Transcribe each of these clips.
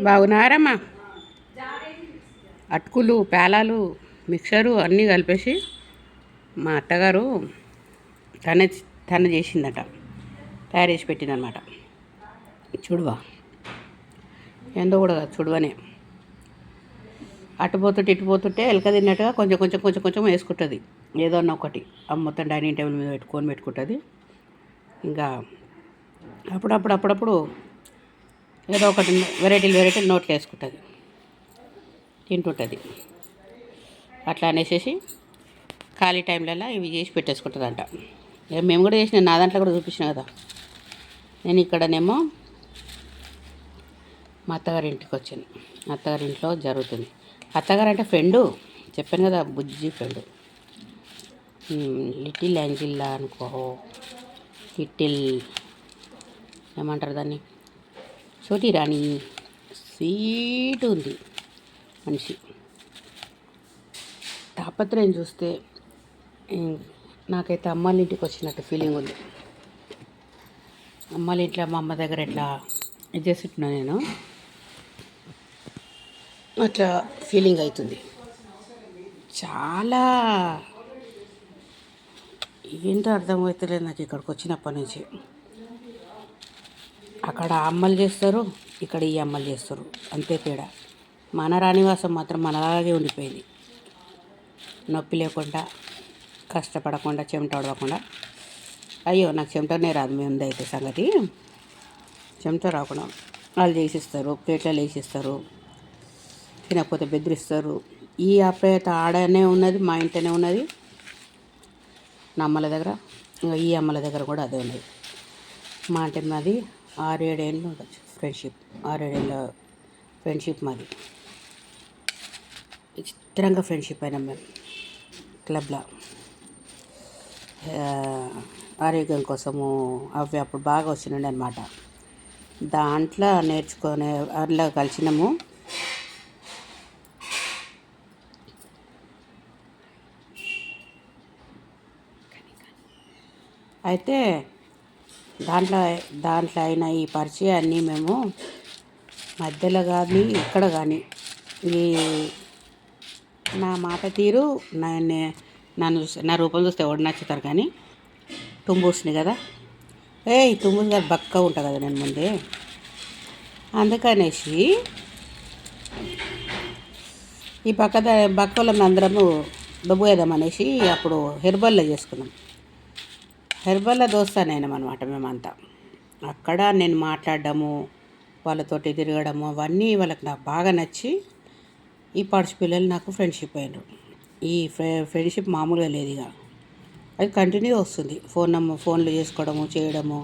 బాగున్నారమ్మా. అటుకులు పేలాలు మిక్సరు అన్నీ కలిపేసి మా అత్తగారు తనే తను చేసిందట, తయారు చేసి పెట్టిందనమాట. చుడువా ఎందో కూడా కాదు, చుడువనే. అటుపోతుంటే ఇటుపోతుంటే ఎలక తిన్నట్టుగా కొంచెం కొంచెం కొంచెం కొంచెం వేసుకుంటుంది ఏదో అన్న ఒకటి. మొత్తం డైనింగ్ టేబుల్ మీద పెట్టుకుంటుంది. ఇంకా అప్పుడప్పుడు ఏదో ఒకటి వెరైటీలు నోట్లో వేసుకుంటుంది, తింటుంటుంది. అట్లా అనేసి ఖాళీ టైంలలో ఇవి చేసి పెట్టేసుకుంటుందంట. మేము కూడా చేసిన, నా దాంట్లో కూడా చూపించిన కదా. నేను ఇక్కడనేమో మా అత్తగారి ఇంటికి వచ్చాను. అత్తగారింట్లో జరుగుతుంది. అత్తగారు అంటే ఫ్రెండు, చెప్పాను కదా, బుజ్జి ఫ్రెండు. లిటిల్ యాంజిల్లా అనుకో, లిటిల్ ఏమంటారు దాన్ని, చోటి రాణి. స్వీట్ ఉంది మనిషి. తాపత్రయం చూస్తే నాకైతే అమ్మాళ్ళ ఇంటికి వచ్చినట్టు ఫీలింగ్ ఉంది. అమ్మాళ్ళ ఇంట్లో మా అమ్మ దగ్గర ఎట్లా ఇది చేస్తున్నా నేను, అట్లా ఫీలింగ్ అవుతుంది. చాలా ఏంటో అర్థమవుతలేదు నాకు ఇక్కడికి వచ్చినప్పటి నుంచి. అక్కడ అమ్మలు చేస్తారు, ఇక్కడ ఈ అమ్మలు చేస్తారు, అంతే తేడా. మన రాణివాసం మాత్రం మనలాగే ఉండిపోయింది. నొప్పి లేకుండా, కష్టపడకుండా, చెమట పడకుండా. అయ్యో నాకు చెమటనే రాదు, మీ ఉందైతే సంగతి. చెమట రాకుండా వాళ్ళు చేసిస్తారు, ప్లేట్లలో వేసిస్తారు, తినకపోతే బెదిరిస్తారు. ఈ ఆప్యాయత ఆడనే ఉన్నది, మా ఇంటనే ఉన్నది, నా అమ్మల దగ్గర. ఇంకా ఈ అమ్మల దగ్గర కూడా అదే ఉన్నది. మా అంటే మాది 6-7 ఏళ్ళు ఉండొచ్చు ఫ్రెండ్షిప్. 6-7 ఏళ్ళ ఫ్రెండ్షిప్ మాది. విచిత్రంగా ఫ్రెండ్షిప్ అయినాం మేము క్లబ్లో. ఆరోగ్యం కోసము అవి అప్పుడు బాగా వచ్చినండి అనమాట. దాంట్లో నేర్చుకొని అట్లా కలిసినాము. అయితే దాంట్లో అయిన ఈ పరిచయాన్ని మేము మధ్యలో కానీ ఇక్కడ కానీ ఈ నా మాట తీరు, నా రూపం చూస్తే ఎవడు నచ్చుతారు. కానీ తుంబూసుని కదా, తుంబూసు కదా, బక్క ఉంటా కదా నేను ముందే. అందుకనేసి ఈ బక్కలం అందరము దొబ్బేద్దామనేసి అప్పుడు హెర్బల్లో చేసుకున్నాం. హెర్బల్లో దోస్తానైనాం అనమాట మేమంతా. అక్కడ నేను మాట్లాడడము, వాళ్ళతోటి తిరగడము, అవన్నీ వాళ్ళకి నాకు బాగా నచ్చి ఈ పాడ్స్ పిల్లలు నాకు ఫ్రెండ్షిప్ అయినారు. ఈ ఫ్రెండ్షిప్ మామూలుగా లేదు, ఇక అది కంటిన్యూ వస్తుంది. ఫోన్లు చేసుకోవడము, చేయడము.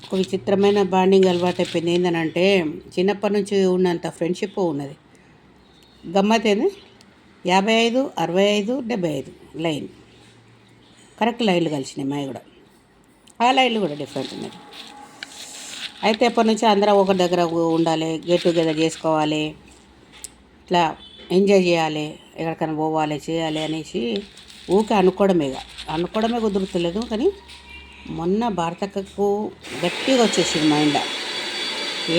ఒక విచిత్రమైన బాండింగ్ అలవాటు అయిపోయింది. ఏంటంటే చిన్నప్పటి నుంచి ఉన్నంత ఫ్రెండ్షిప్ ఉన్నది. గమ్మతేంది, 55, 65, 75 లైన్ కరెక్ట్ లైన్లు కలిసినాయి మావి కూడా. ఆ లైన్లు కూడా డిఫరెంట్ ఉన్నాయి. అయితే ఎప్పటి నుంచి అందరం ఒక దగ్గర ఉండాలి, గెట్ టుగెదర్ చేసుకోవాలి, ఇట్లా ఎంజాయ్ చేయాలి, ఎక్కడికైనా పోవాలి, చేయాలి అనేసి ఊకే అనుకోవడమే కుదురుతలేదు. కానీ మొన్న భారతక్కకు గట్టిగా వచ్చేసింది మైండ్,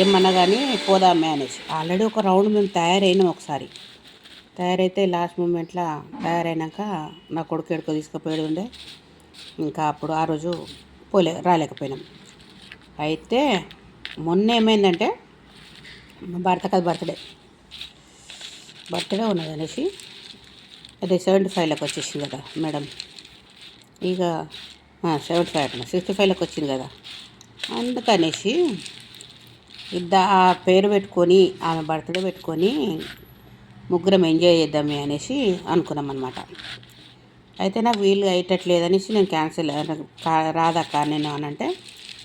ఏమన్నా కానీ పోదామే అనేసి. ఆల్రెడీ ఒక రౌండ్ మేము తయారైనాం ఒకసారి. తయారైతే లాస్ట్ మూమెంట్లో తయారైనాక నా కొడుకు ఎడుకో తీసుకుపోయేది ఉండే. ఇంకా అప్పుడు ఆ రోజు రాలేకపోయినాం. అయితే మొన్న ఏమైందంటే మా భర్తకది బర్త్డే ఉన్నది అనేసి, అదే 75లకు వచ్చేసింది కదా మేడం. ఇక 75 65లకు వచ్చింది కదా. అందుకనేసి ఆ పేరు పెట్టుకొని, ఆమె బర్త్డే పెట్టుకొని ముగ్గురం ఎంజాయ్ చేద్దామే అనేసి అనుకున్నాం అనమాట. అయితే నాకు వీలు అయ్యేటట్లేదనేసి నేను క్యాన్సిల్, రాదక్క నేను అనంటే,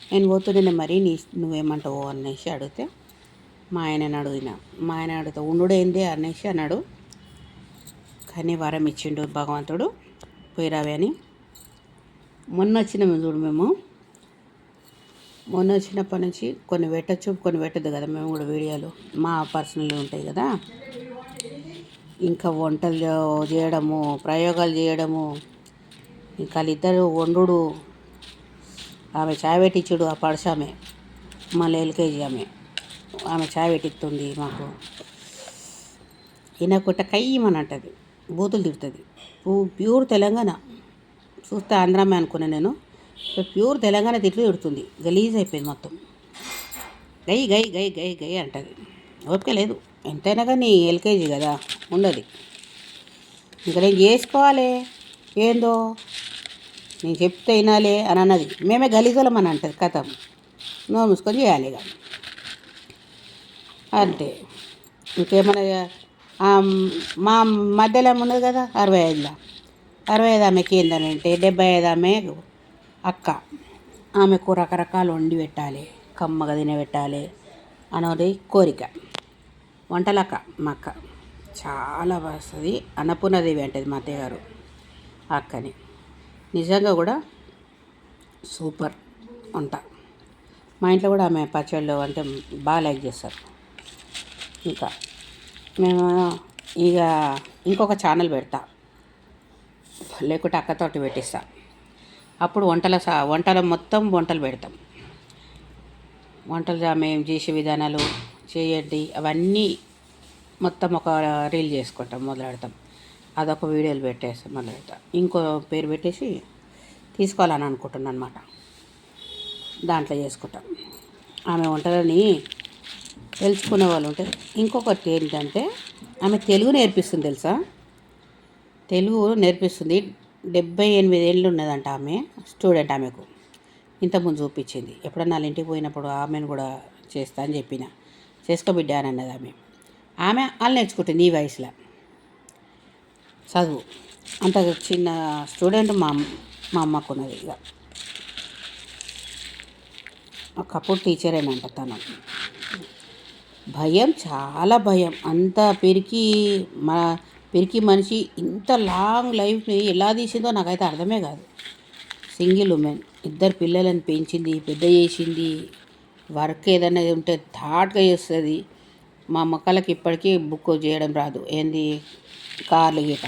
నేను పోతుండే మరి నువ్వేమంటావు అనేసి అడిగితే, మా ఆయన అడిగితే ఉండుడేంది అనేసి అన్నాడు. కానీ వరం ఇచ్చిండు భగవంతుడు, పోయిరావే అని. మొన్న వచ్చినప్పటి నుంచి కొన్ని పెట్టచ్చు, కొన్ని పెట్టద్దు కదా. మేము కూడా వీడియోలు మా పర్సనల్ ఉంటాయి కదా. ఇంకా వంటలు చేయడము, ప్రయోగాలు చేయడము, ఇంకా వాళ్ళిద్దరు వండుడు, ఆమె చాయ్ పెట్టించుడు, ఆ పడసామె మళ్ళీ ఎల్కేజీ ఆమె ఆమె చాయ్ పెట్టిస్తుంది మాకు. ఈయనకుట కయ్యమని అంటది, బూతులు తిడుతుంది. ప్యూర్ తెలంగాణ. చూస్తే ఆంధ్రామే అనుకున్నా నేను. ప్యూర్ తెలంగాణ తిట్లు తిడుతుంది. గలీజ్ అయిపోయింది మొత్తం. గై గై గై గై గై అంటది. ఓపిక లేదు. ఎంతైనా కానీ ఎల్కేజీ కదా, ఉండదు. ఇంకా నేను చేసుకోవాలి ఏందో, నేను చెప్తే వినాలి అని అన్నది. మేమే గలీజులం అని అంటది. కథం నోరు మూసుకొని చేయాలి ఇక అంతే. ఇంకేమన్నా మా మధ్యలో ఉన్నది కదా 65లో, 65 ఆమెకి ఏందనంటే 75 ఆమె అక్క. ఆమెకు రకరకాలు వండి పెట్టాలి, కమ్మగా తినబెట్టాలి అనేది కోరిక. వంటలక్క మా అక్క చాలా వస్తుంది. అన్నపూర్ణదేవి అంటది మా అత్తయ్య గారు అక్కని. నిజంగా కూడా సూపర్ వంట. మా ఇంట్లో కూడా ఆమె పచ్చళ్ళు అంటే బాగా లైక్ చేస్తారు. ఇంకా మేము ఇక ఇంకొక ఛానల్ పెడతా, లేకుంటే అక్కతోటి పెట్టిస్తా. అప్పుడు వంటలు మొత్తం వంటలు పెడతాం. వంటలు మేము చేసే విధానాలు చేయండి అవన్నీ మొత్తం ఒక రీల్ చేసుకుంటాం, మొదలు పెడతాం. అదొక వీడియోలు పెట్టేసి మొదలు పెడతాం. ఇంకో పేరు పెట్టేసి తీసుకోవాలని అనుకుంటున్నాను అనమాట. దాంట్లో చేసుకుంటాం. ఆమె వంటలని తెలుసుకునే వాళ్ళు ఉంటే. ఇంకొకటి ఏంటంటే ఆమె తెలుగు నేర్పిస్తుంది తెలుసా. తెలుగు నేర్పిస్తుంది. 78 ఏళ్ళు ఉన్నదంట ఆమె. స్టూడెంట్ ఆమెకు ఇంతకుముందు చూపించింది. ఎప్పుడన్నా వాళ్ళ ఇంటికి పోయినప్పుడు ఆమెను కూడా చేస్తా అని చెప్పిన. చేసుకోబిడ్డ అని అన్నది ఆమె వాళ్ళు నేర్చుకుంటుంది ఈ వయసులో. చదువు అంత చిన్న స్టూడెంట్ మా అమ్మకు ఉన్నది. ఇక ఒకప్పుడు టీచరేనంట తను. భయం, చాలా భయం. అంత పిరికి మనిషి ఇంత లాంగ్ లైఫ్ని ఎలా తీసిందో నాకైతే అర్థమే కాదు. సింగిల్ ఉమెన్, 2 పిల్లలను పెంచింది, పెద్ద చేసింది. వర్క్ ఏదైనా ఉంటే థాట్గా చేస్తుంది. మా మొక్కలకి ఇప్పటికీ బుక్ చేయడం రాదు. ఏంది కార్లు గీట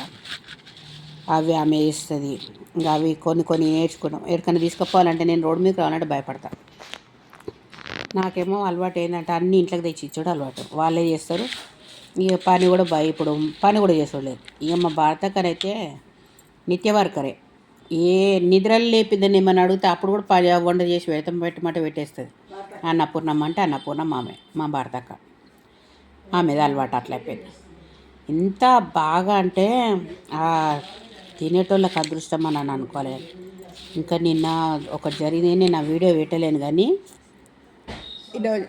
అవి ఆమె చేస్తుంది. ఇంకా అవి కొన్ని నేర్చుకున్నాం. ఎక్కడికైనా తీసుకుపోవాలంటే నేను రోడ్డు మీదకి రావాలంటే భయపడతా. నాకేమో అలవాటు ఏంటంటే అన్ని ఇంట్లోకి తెచ్చి ఇచ్చాడు అలవాటు. వాళ్ళే చేస్తారు. ఇక పని కూడా ఇప్పుడు పని కూడా చేసేవాళ్ళేదు. ఇక మా భర్తకరైతే నిత్య వర్కరే. ఏ నిద్రలు లేపిద్దని ఏమని అడిగితే అప్పుడు కూడా వంట చేసి పెట్టమంటే పెట్టేస్తుంది. అన్నపూర్ణమ్మ అంటే అన్నపూర్ణమ్మ ఆమె మా భర్తక్క. ఆమెది అలవాటు అట్లా అయిపోయింది. ఇంత బాగా అంటే తినేటోళ్ళకి అదృష్టం అని అనుకోలేదు. ఇంకా నిన్న ఒకటి జరిగింది, నేను ఆ వీడియో పెట్టలేను కానీ ఈరోజు